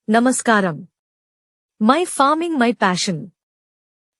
నమస్కారం. My farming my passion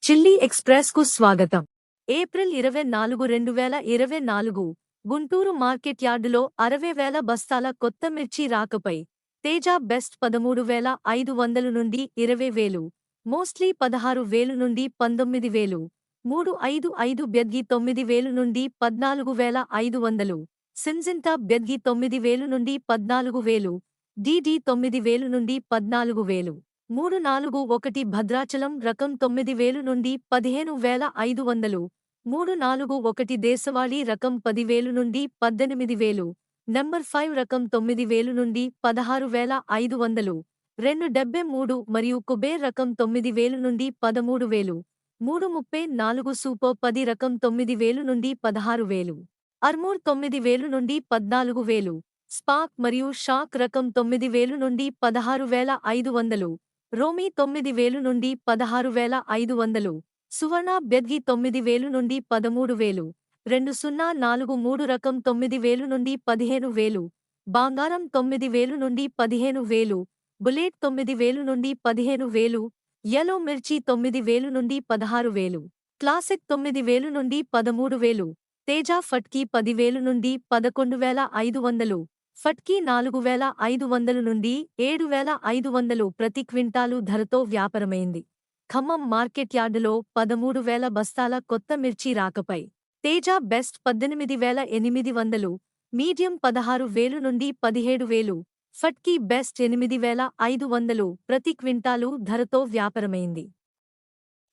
chilli express కు స్వాగతం. ఏప్రిల్ 24, 2024 గుంటూరు మార్కెట్ యార్డులో 60,000 బస్తాల కొత్త మిర్చి రాకపై తేజ బెస్ట్ 13,500 నుండి 20,000, మోస్ట్లీ 16,000 నుండి 19,000, 355 బెద్గి 9,000 నుండి 14,500, సింజింటా బెద్గి 9,000 నుండి 14,000, DD 9,000 నుండి 14,000, 341 భద్రాచలం రకం 9,000 నుండి 15,500, 341 దేశవాళీ రకం 10,000 నుండి 18,000, నంబర్ 5 రకం 9,000 నుండి 16,500, 273 మరియు కుబేర్ రకం 9,000 నుండి 13,000, 334 సూపర్ 10 రకం 9,000 నుండి 16,000, అర్మూర్ 9,000 నుండి 14,000, స్పార్క్ మరియు షాక్ రకం 9,000 నుండి 16,500, రోమీ 9,000 నుండి 16,500, సువర్ణ బెద్గి 9,000 నుండి 13,000, 2043 రకం 9,000 నుండి 15,000, బంగారం 9,000 నుండి 15,000, బుల్లెట్ 9,000 నుండి 15,000, యెల్లో మిర్చి 9,000 నుండి 16,000, క్లాసిక్ 9,000 నుండి 13,000, తేజ ఫట్కీ 10,000 నుండి 11,500, ఫట్కీ 4,500 నుండి 7,500 ప్రతి క్వింటాలు ధరతో వ్యాపారమైంది. ఖమ్మం మార్కెట్ యార్డులో 13,000 బస్తాల కొత్త మిర్చి రాకపై తేజ బెస్ట్ 18,800, మీడియం 16,000 నుండి 17,000, ఫట్కీ బెస్ట్ 8,500 ప్రతి క్వింటాలు ధరతో వ్యాపారమైంది.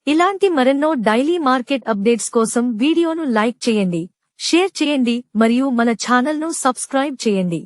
ఇలాంటి మరెన్నో డైలీ మార్కెట్ అప్డేట్స్ కోసం వీడియోను లైక్ చేయండి, షేర్ చేయండి మరియు మన ఛానల్ను సబ్స్క్రైబ్ చేయండి.